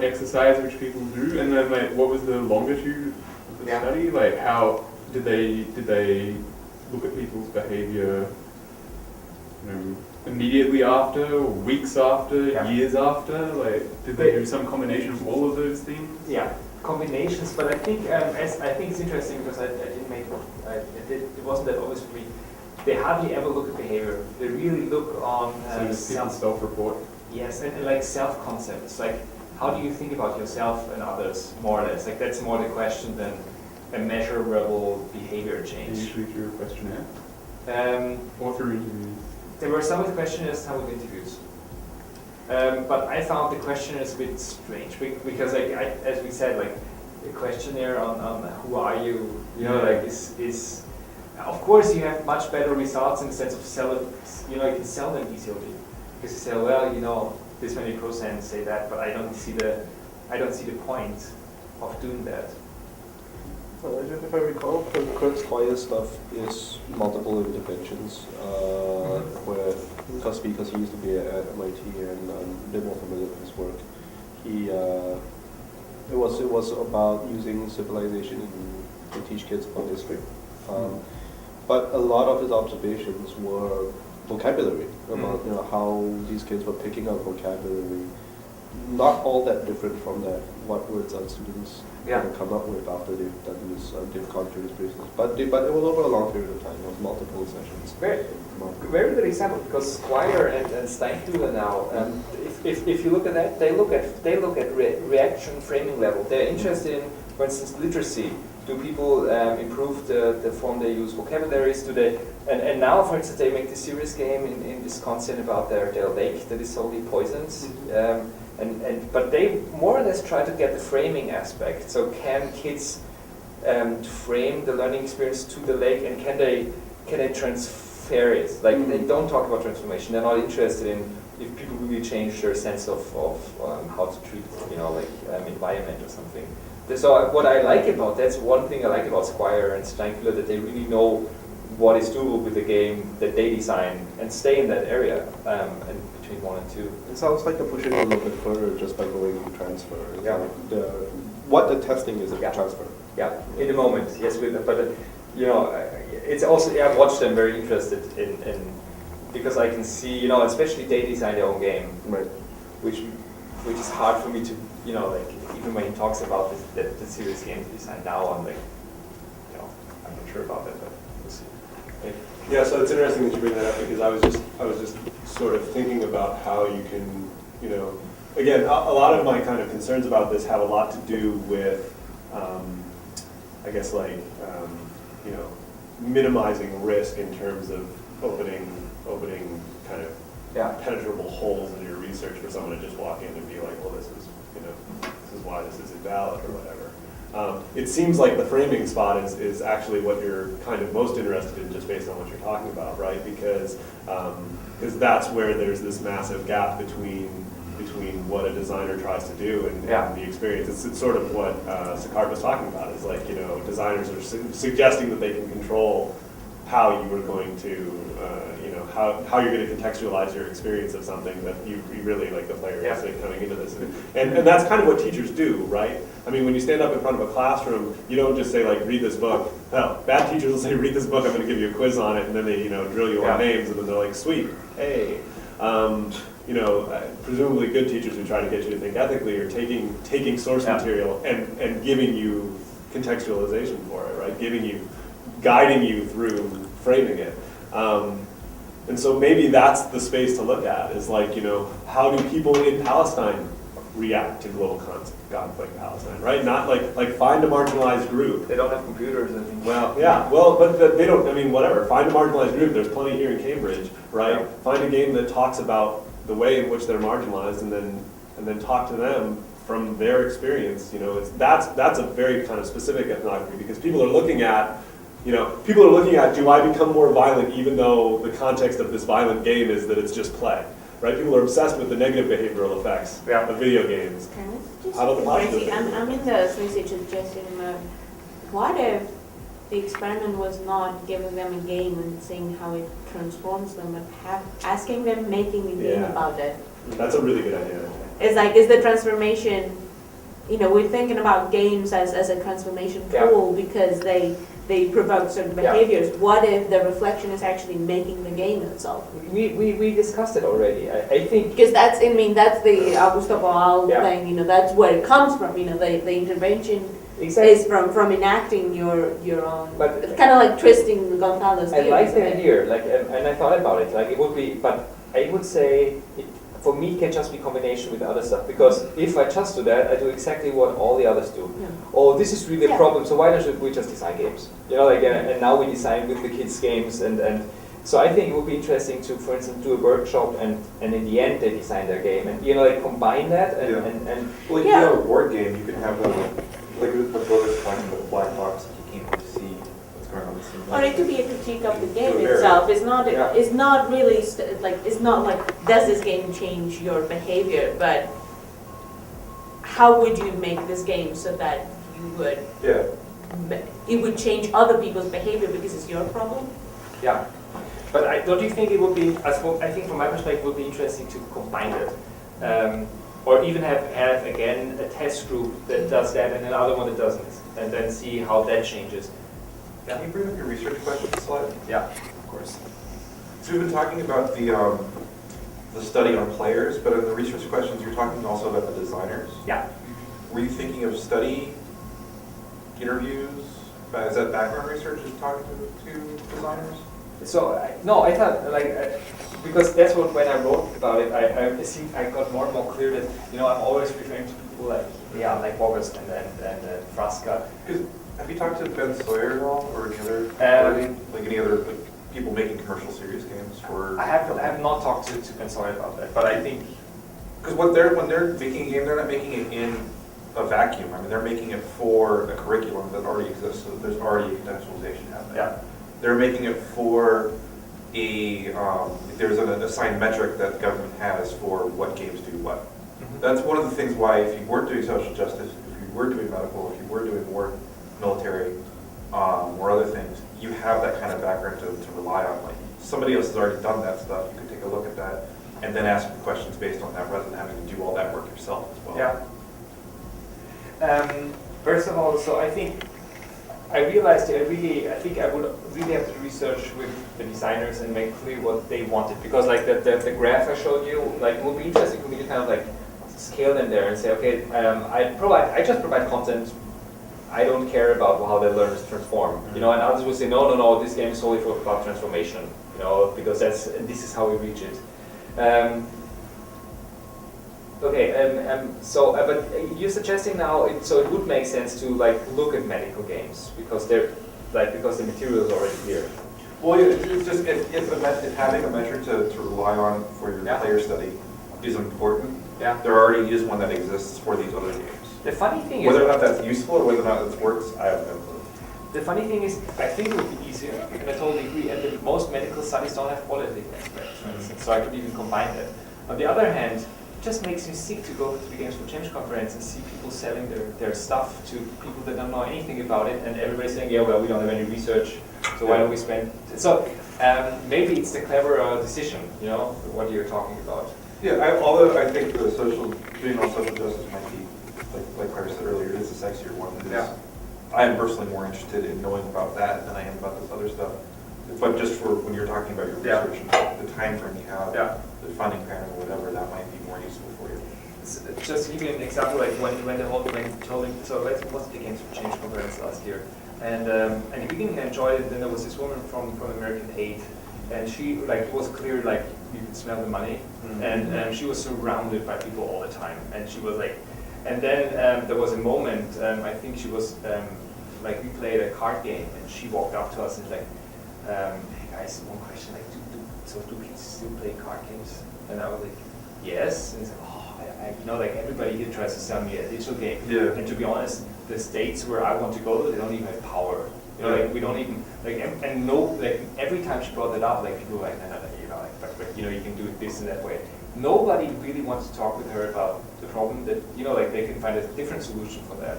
one exercise which people do, and then like, what was the longitude of the study? Like, how did they look at people's behavior, immediately after, or weeks after, years after? Like, did they do some combination of all of those things? Yeah, combinations. But I think I think it's interesting because I didn't make it wasn't that obvious for me. They hardly ever look at behavior. They really look on self-report. Yes, and like self-concepts. Like, how do you think about yourself and others, more or less? Like, that's more the question than a measurable behavior change. Usually through a questionnaire? Or through interviews? There were some of the questionnaires, some of the interviews. But I found the questionnaires a bit strange because, like, as we said, like, the questionnaire on who are you, like, is of course you have much better results in the sense of you can sell them easily. Because you say, well, this many % say that, but I don't see the point of doing that. Well, if I recall, Kurt Squire's stuff is multiple interventions, where because he used to be at MIT and I'm more familiar with his work. It was about using civilization to teach kids about history, but a lot of his observations were vocabulary, about how these kids were picking up vocabulary, not all that different from that what words our students come up with after they've done this, they've gone through this process. But it was over a long period of time. It was multiple sessions. Very good example, because Squire and Steinkuhler now, if you look at that, they look at reaction framing level. They're interested in, for instance, literacy. Do people improve the form they use vocabularies? Do they? And now, for instance, they make this serious game in Wisconsin about their lake that is solely poisons. But they more or less try to get the framing aspect. So can kids frame the learning experience to the lake, and can they transfer it? Like, they don't talk about transformation. They're not interested in if people really change their sense of how to treat environment or something. So what I like about that's one thing I like about Squire and Steinkuhler, that they really know what is doable with the game that they design and stay in that area and between 1 and 2. It sounds like they're pushing a little bit further just by going to transfer. Yeah. What the testing is transfer. Yeah, in the moment, yes. It's also I've watched them very interested in because I can see especially they design their own game, right? Which is hard for me to even when he talks about the serious games design now, I'm like I'm not sure about that, but we'll see. Yeah, so it's interesting that you bring that up because I was just sort of thinking about how you can, again, a lot of my kind of concerns about this have a lot to do with, I guess minimizing risk in terms of opening kind of penetrable holes in your research for someone to just walk in and be like, well, this is why this is invalid or whatever. It seems like the framing spot is actually what you're kind of most interested in, just based on what you're talking about, right? Because that's where there's this massive gap between what a designer tries to do and the experience. It's sort of what Sicard was talking about. Is like designers are suggesting that they can control how you are going to how you're going to contextualize your experience of something that you really, like the player is coming into this. And that's kind of what teachers do, right? I mean, when you stand up in front of a classroom, you don't just say, like, read this book. No, bad teachers will say, read this book, I'm going to give you a quiz on it, and then they drill you on names, and then they're like, sweet, hey. Presumably good teachers who try to get you to think ethically are taking source material and giving you contextualization for it, right? Guiding you through framing it. And so maybe that's the space to look at, is like, how do people in Palestine react to global conflict in Palestine, right? Not like find a marginalized group. They don't have computers, I think. Well, yeah, but they don't, whatever. Find a marginalized group, there's plenty here in Cambridge, right? Yeah. Find a game that talks about the way in which they're marginalized and then talk to them from their experience. That's a very kind of specific ethnography, because people are looking at, do I become more violent even though the context of this violent game is that it's just play, right? People are obsessed with the negative behavioral effects of video games. How about the positive? I'm in the research suggestion mode. What if the experiment was not giving them a game and seeing how it transforms them, but asking them, making a game about it? That's a really good idea. It's like, is the transformation we're thinking about games as a transformation Yeah. tool because they provoke certain Yeah. behaviors. What if the reflection is actually making the game itself? We discussed it already. I think Because that's the Augusto Boal Yeah. thing, that's where it comes from, the intervention exactly. is from enacting your own, But- it's kind of like twisting Gonzalo's I theory, like the isn't it? idea, and I thought about it. Like it would be, but I would say for me it can just be combination with other stuff because if I just do that, I do exactly what all the others do. Yeah. Oh, this is really a Yeah. problem. So why don't we just design games? And now we design with the kids games and so I think it would be interesting to, for instance, do a workshop and in the end they design their game and combine that and, Yeah. and Well, if Yeah. you have a board game, you can have like what Boda's talking about, a black box, you can't really see what's going on. Or it could be a critique of the game Very. itself. It's not. Yeah. It's not really It's not like does this game change your behavior, but how would you make this game so that you would Yeah, it would change other people's behavior because it's your problem? yeah. But don't you think it would be? I think from my perspective, it would be interesting to combine it, or even have again a test group that does that and another one that doesn't, and then see how that changes. can you bring up your research questions slide? Yeah, of course. So we've been talking about the study on players, but in the research questions, you're talking also about the designers. Yeah. Were you thinking of study, interviews? Is that background research is talking to designers? So no, I thought because that's what when I wrote about it, I think I got more and more clear that I'm always referring to people like August and Frasca. Because have you talked to Ben Sawyer at all, or any other any other people making commercial serious games for? I have not talked to Ben Sawyer about that, but I think Because when they're making a game, they're not making it in a vacuum. I mean, they're making it for a curriculum that already exists, so there's already a contextualization happening. yeah. They're making it for there's an assigned metric that the government has for what games do what. That's one of the things why if you were doing social justice, if you were doing medical, if you were doing more military, or other things, you have that kind of background to rely on. Like somebody else has already done that stuff, you could take a look at that and then ask questions based on that rather than having to do all that work yourself as well. Yeah. First of all, so I think I realized that I think I would really have to research with the designers and make clear what they wanted because like the graph I showed you, like it would be interesting for me to kind of like scale them there and say, okay, I just provide content. I don't care about how the learners transform, and others will say, no, this game is solely about transformation, because this is how we reach it. But you're suggesting now, so it would make sense to like look at medical games because because the material is already here. Well, it's just if having a metric to rely on for your Yeah. player study is important. Yeah. There already is one that exists for these other games. The funny thing Whether or is, not that's useful or whether or not it works, I have no clue. the funny thing is, I think it would be easier, and I totally agree. And most medical studies don't have quality aspects, for instance, so I could even combine that. On the other hand, it just makes me sick to go to the Games for Change conference and see people selling their stuff to people that don't know anything about it, and everybody's saying, yeah, well, we don't have any research, so why don't we spend? So maybe it's the clever decision, what you're talking about. Yeah, although I think the doing all social justice might be, like Claire said earlier, it is a sexier one. I am personally more interested in knowing about that than I am about this other stuff. But just for when you're talking about your Yeah. research and the time frame you have, Yeah. the funding pattern or whatever, that might be more useful for you. Just to give you an example, like when so what's the Games for Change conference last year, and the beginning I enjoyed it. Then there was this woman from American Aid, and she it was clear you could smell the money, and she was surrounded by people all the time, and she was like, and then there was a moment I think she was we played a card game, and she walked up to us and like, hey guys, one question, do kids still play card games? And I was like, yes. And he's like, everybody here tries to sell me a digital game. Yeah. And to be honest, the states where I want to go to, they don't even have power. We don't even every time she brought it up, people were like, no, but you can do it this and that way. Nobody really wants to talk with her about the problem that they can find a different solution for that.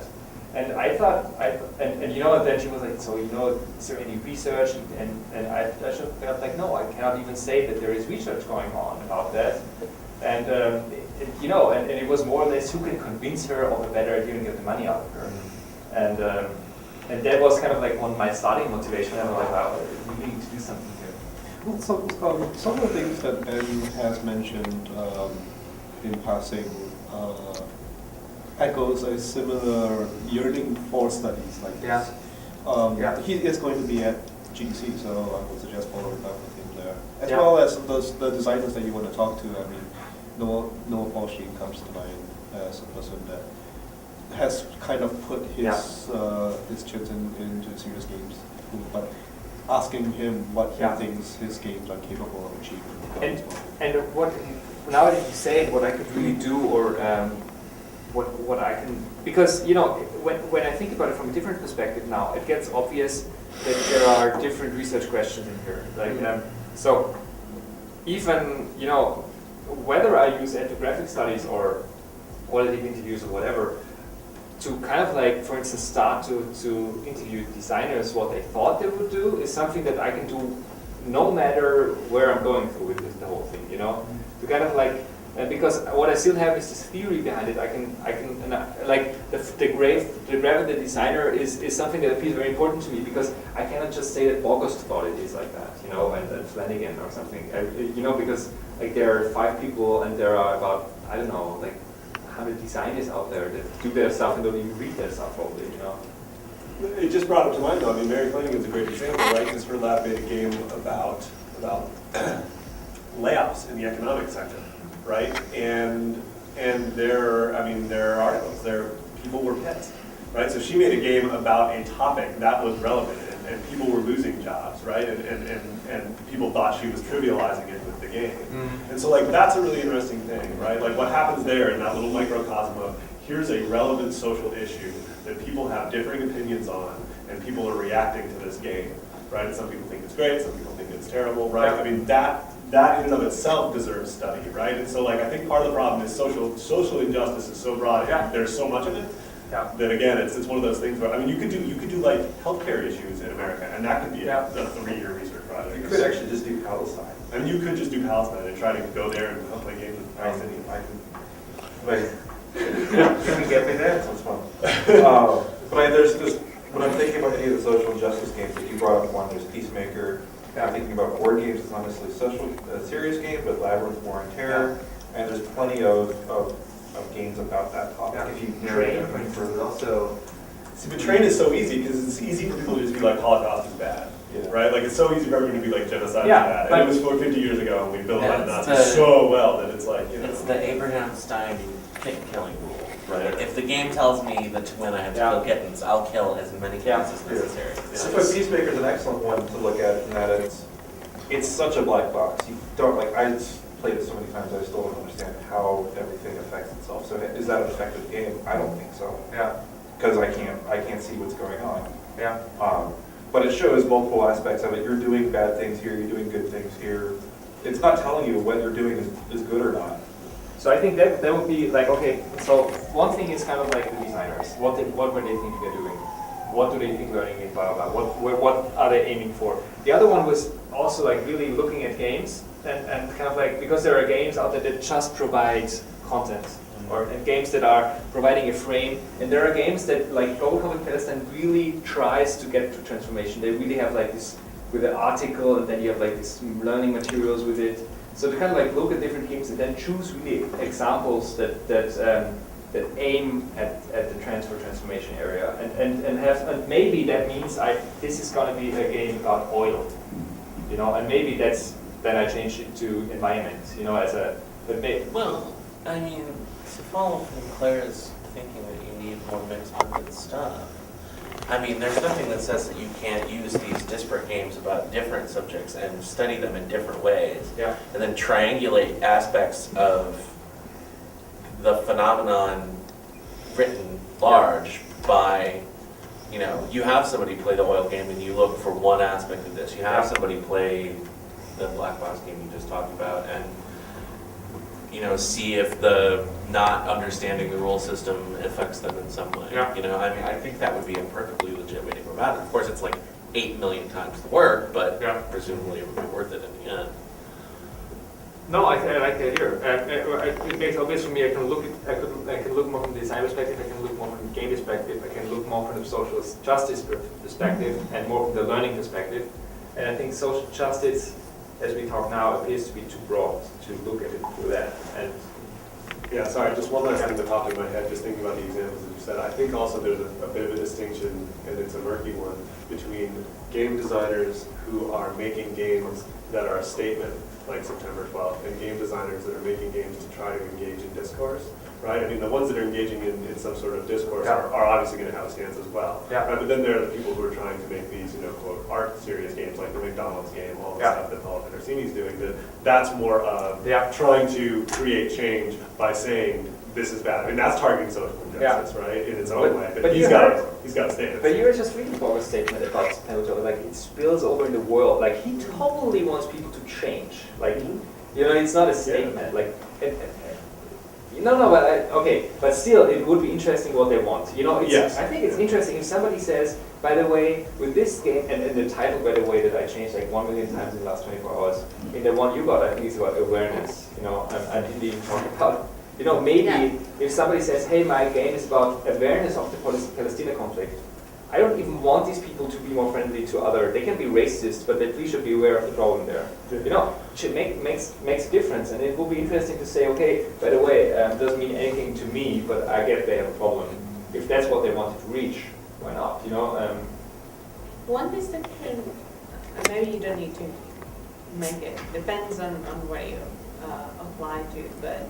And I thought, and then she was like, so is there any research? And I felt like, no, I cannot even say that there is research going on about that. And you know, and it was more or less who can convince her of a better idea and get the money out of her. And that was kind of like my starting motivation. And I was like, wow, we need to do something here. Well, some of the things that Ben has mentioned in passing echoes a similar yearning for studies like this. He is going to be at GDC, so I would suggest following up with him there. As well as the designers that you want to talk to. I mean, Noah Paulstein comes to mind as a person that has kind of put his chips into serious games, but asking him what he thinks his games are capable of achieving. And what now that you say it, what I could really do, or what I can, because you know, when I think about it from a different perspective now, it gets obvious that there are different research questions in here. Like so, even you know, whether I use ethnographic studies or qualitative interviews or whatever, to kind of like, for instance, start to interview designers what they thought they would do is something that I can do no matter where I'm going through with the whole thing, you know? To kind of like, because what I still have is this theory behind it. I can like the grave of the designer is something that feels very important to me, because I cannot just say that August thought it is like that, you know, and Flanagan or something, you know, because like there are 5 people and there are about, I don't know, like 100 designers out there that do their stuff and don't even read their stuff probably, you know. It just brought up to mind though, I mean, Mary Flanagan's a great example, right? Because her lab made a game about layoffs in the economic sector, right? And there are articles, people were pissed, right? So she made a game about a topic that was relevant and people were losing jobs, right? And people thought she was trivializing it with the game. And so like that's a really interesting thing, right? Like what happens there in that little microcosm of here's a relevant social issue that people have differing opinions on and people are reacting to this game, right? And some people think it's great, some people think it's terrible, right? I mean that in and of itself deserves study, right? And so like I think part of the problem is social injustice is so broad, there's so much of it. That again, it's one of those things where, I mean, you could do like healthcare issues in America, and that could be a 3-year research project. You could actually just do Palestine. I mean, you could just do Palestine and try to go there and play games with Palestinians. You can get me there, sounds fun. But there's when I'm thinking about any of the social justice games that you brought up, one, there's Peacemaker. I'm thinking about board games, it's not necessarily a serious game, but Labyrinth, War and Terror, and there's plenty of games about that topic. If you narrow it down further. Also, see, but Train is so easy because it's easy for people to just be like, Holocaust is bad, right? Like it's so easy for everyone to be like, genocide is bad. And it was 50 years ago, and we built that Nazi so well that it's like, you know. It's the Abraham Stein killing rule. Right. If the game tells me that to win I have to kill kittens, I'll kill as many kittens as necessary. But Peacemaker is an excellent one to look at in that it's such a black box. You don't like I played it so many times I still don't understand how everything affects itself. So is that an effective game? I don't think so. Because I can't see what's going on. But it shows multiple aspects of it. You're doing bad things here, you're doing good things here. It's not telling you what you're doing is good or not. So I think that would be like, okay, so one thing is kind of like the designers. What were they thinking they're doing? What do they think learning is blah, blah, blah? What are they aiming for? The other one was also like really looking at games and kind of like, because there are games out there that just provide content and games that are providing a frame, and there are games that like Global Comic Palestine really tries to get to transformation. They really have like this with an article, and then you have like this learning materials with it. So to kind of like look at different games and then choose really examples that aim at the transformation area, and maybe that means this is going to be a game about oil, you know, and maybe then I change it to environment, you know, as a well, I mean, to follow from Claire's thinking that you need more mixed method stuff. I mean, there's nothing that says that you can't use these disparate games about different subjects and study them in different ways. And then triangulate aspects of the phenomenon written large by, you know, you have somebody play the oil game and you look for one aspect of this. You have somebody play the black box game you just talked about and, you know, see if the not understanding the rule system affects them in some way. You know, I mean, I think that would be a perfectly legit way to go about it. Of course, it's like 8 million times the work, but presumably it would be worth it in the end. No, I like the idea. It makes obvious for me. I can look more from the design perspective. I can look more from the game perspective. I can look more from the social justice perspective and more from the learning perspective. And I think social justice, as we talk now, appears to be too broad to look at it through that. And Yeah, sorry, just one last thing that popped in my head, just thinking about the examples that you said. I think also there's a bit of a distinction, and it's a murky one, between game designers who are making games that are a statement, like September 12th, and game designers that are making games to try to engage in discourse, right? I mean, the ones that are engaging in some sort of discourse are obviously going to have a stance as well. Yeah. Right? But then there are the people who are trying to make these, quote, art serious games, like the McDonald's game, all the stuff that Paul Pedersini's doing, that's more of trying to create change by saying, this is bad. I mean, that's targeting social injustice, right, in its own way. But he's got a stance. But you were just reading Paul's statement about September, like it spills over in the world. Like he totally wants people to change. Like it's not a statement. Like but still, it would be interesting what they want. Yes. I think it's interesting if somebody says, by the way, with this game, and the title, by the way, that I changed like 1 million times in the last 24 hours. In the one you got, I think it's about awareness. I didn't even talk about. Maybe if somebody says, hey, my game is about awareness of the Palestine conflict, I don't even want these people to be more friendly to other. They can be racist, but they please should be aware of the problem there. It makes a difference, and it will be interesting to say, okay, by the way, it doesn't mean anything to me, but I get they have a problem. If that's what they wanted to reach, why not? One distinction, maybe you don't need to make it. Depends on where you apply to, but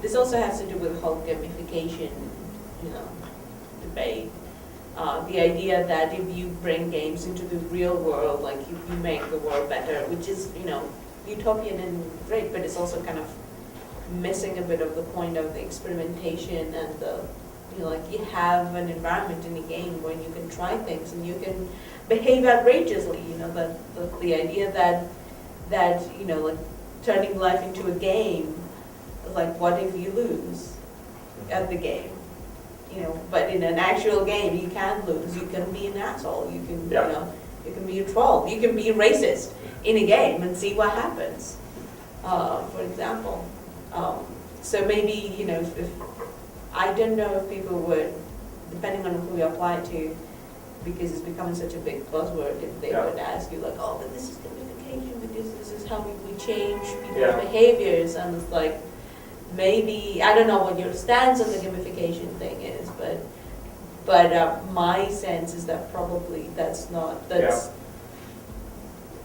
this also has to do with the whole gamification, debate. The idea that if you bring games into the real world, like you make the world better, which is, utopian and great, but it's also kind of missing a bit of the point of the experimentation and the, you have an environment in a game where you can try things and you can behave outrageously, the idea that like turning life into a game, like what if you lose at the game? But in an actual game, you can lose. You can be an asshole. You can, you can be a troll. You can be a racist in a game and see what happens. For example, so maybe if I don't know if people would, depending on who you apply it to, because it's becoming such a big buzzword, if they would ask you like, oh, but this is gamification because this is how we change people's behaviors, and it's like. Maybe, I don't know what your stance on the gamification thing is, but my sense is that probably that's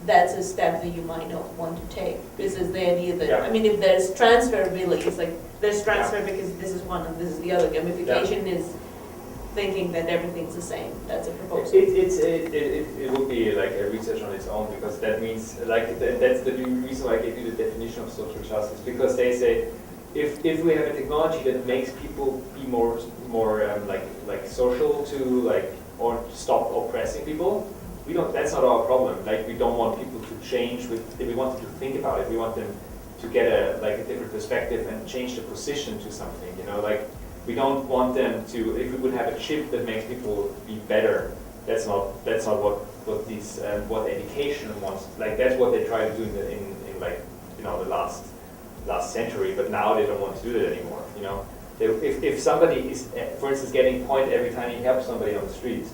a step that you might not want to take. This is the idea that, if there's transfer really, it's like there's transfer because this is one and this is the other. Gamification is thinking that everything's the same. That's a proposal. It would be like a research on its own, because that means, that's the reason why I gave you the definition of social justice, because they say, if we have a technology that makes people be more like social to or stop oppressing people, that's not our problem. We don't want people to change we want them to think about it. We want them to get a different perspective and change the position to something. We don't want them to, if we would have a chip that makes people be better, that's not what these what education wants. That's what they try to do in the last century, but now they don't want to do that anymore. If somebody is, for instance, getting a point every time he helps somebody on the street,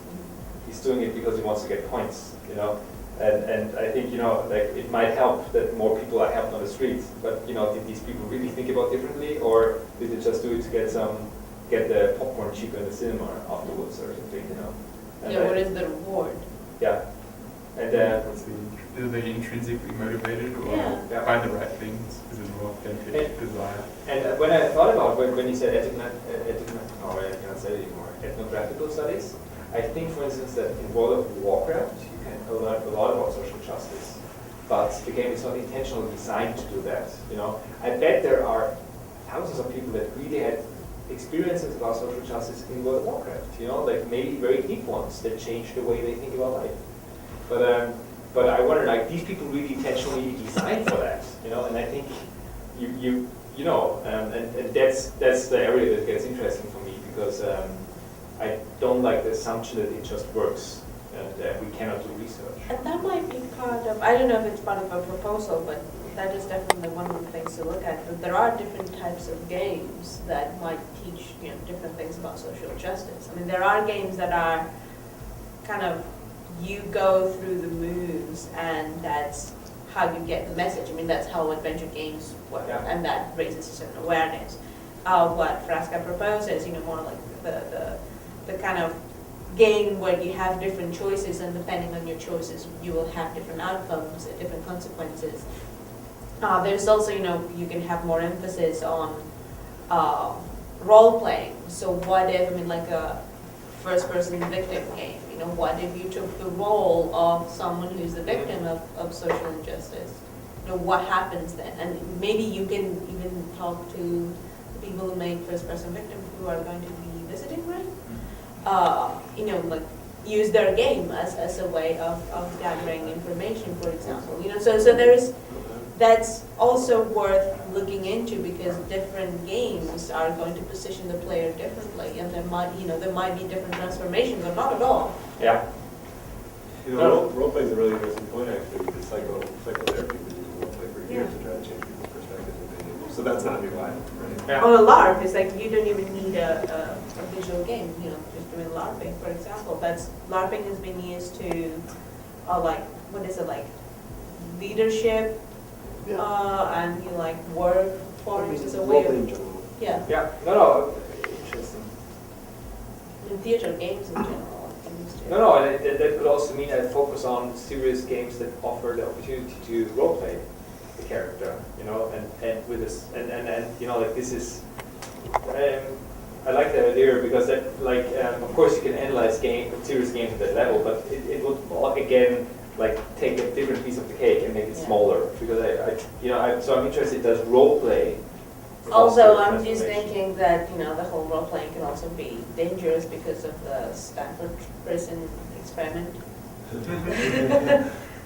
he's doing it because he wants to get points. And I think it might help that more people are helped on the streets. But did these people really think about differently, or did they just do it to get the popcorn cheaper in the cinema afterwards or something? What is the reward? Yeah. And are they intrinsically motivated or by the right things? Is it more authentic desire? And when I thought about when you said I cannot say it anymore, ethnographical studies, I think, for instance, that in World of Warcraft you can learn a lot about social justice, but the game is not intentionally designed to do that. I bet there are thousands of people that really had experiences about social justice in World of Warcraft. Maybe very deep ones that change the way they think about life. But I wonder, these people really intentionally designed for that, and I think and that's the area that gets interesting for me, because I don't like the assumption that it just works and we cannot do research. And that might be part of, I don't know if it's part of a proposal, but that is definitely one of the things to look at. But there are different types of games that might teach, you know, different things about social justice. I mean, there are games that are kind of, you go through the moves and that's how you get the message. I mean, that's how adventure games work, Yeah. and that raises a certain awareness. What Frasca proposes, you know, more like the kind of game where you have different choices, and depending on your choices, you will have different outcomes, different consequences. There's also, you know, you can have more emphasis on role playing. So what if, I mean, like a first-person victim game, you know, what if you took the role of someone who's the victim of social injustice? You know, what happens then? And maybe you can even talk to the people who make first-person victim who are going to be visiting, right? You know, like use their game as a way of gathering information, for example. You know, so there is, that's also worth looking into, because different games are going to position the player differently, and there might be different transformations, or not at all. Yeah. You know, role play is a really interesting point, actually, because psychotherapy has been using role play for years to try to change people's perspectives and opinions. So that's not new either, right? Yeah. On a LARP, it's like you don't even need a visual game, you know, just doing LARPing, for example. LARPing has been used to, like, what is it, like, leadership, and you like work forms as a way Role-playing in of, general. yeah, Yeah, no, interesting. and theater games in general. I think it's No, and that could also mean I focus on serious games that offer the opportunity to roleplay the character, you know, and with this, and you know, like this is, I like that idea because that, like, of course you can analyze serious games at that level, but it would again like take a different piece of the cake and make it smaller, because so I'm interested, does roleplay Also, I'm just thinking that, you know, the whole role playing can also be dangerous because of the Stanford prison experiment.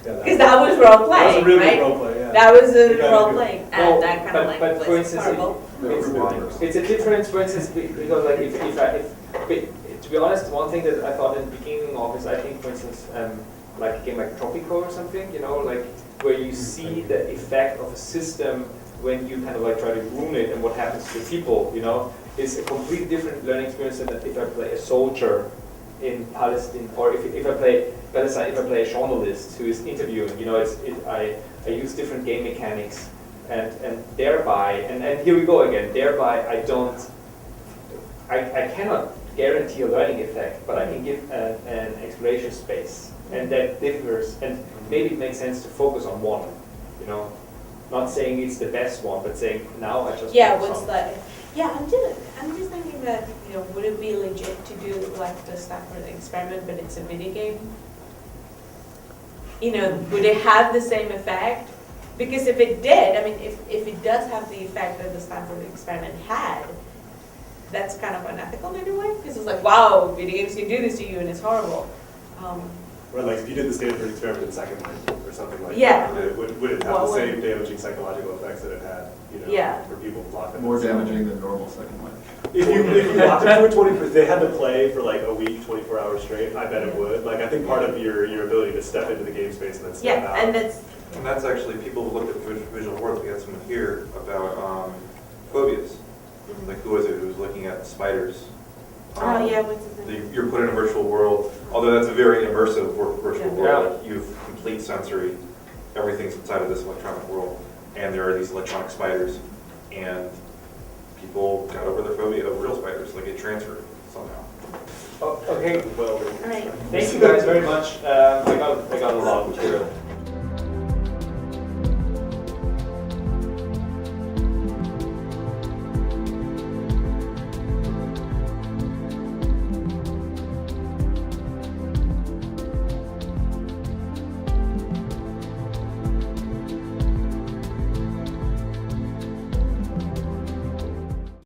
Because that was role That was a playing, really right? good role play, yeah. That was You a gotta role do it. playing, No, and that kind of like but for was instance, horrible. it's a difference, for instance, because like to be honest, one thing that I thought in the beginning of is, I think, for instance, like a game like Tropico or something, you know, like where you see the effect of a system when you kind of like try to ruin it and what happens to people, you know, is a completely different learning experience than if I play a soldier in Palestine, or if I play Palestine, if I play a journalist who is interviewing, you know, I use different game mechanics, and thereby, and here we go again, thereby I cannot guarantee a learning effect, but I can give an exploration space, and that differs, and maybe it makes sense to focus on one, you know, not saying it's the best one, but saying now I just Yeah, focus what's on. the, yeah, I'm just thinking that, you know, would it be legit to do like the Stanford experiment, but it's a mini game? You know, would it have the same effect? Because if it did, I mean, if it does have the effect that the Stanford experiment had, that's kind of unethical in a way, because it's like, wow, video games can do this to you and it's horrible. Right, like if you did the Stanford experiment in Second Life or something like Yeah. that, would it have What the would- same damaging psychological effects that it had, you know, Yeah. for people locked in? More the cell? damaging than normal Second Life. If you locked them for 20, if they had to play for like a week, 24 hours straight, I bet it would. Like I think part of your ability to step into the game space and then step out. Yeah, and that's, And that's actually, people who looked at visual world, we had someone here about phobias. Like who was it who was looking at spiders? oh yeah, what's his name? You're put in a virtual world, although that's a very immersive virtual Yeah. world. Like, you have complete sensory, everything's inside of this electronic world. And there are these electronic spiders, and people got over their phobia of real spiders, like it transferred somehow. Oh, okay, Well, All right. thank you guys very much. I got a lot of material.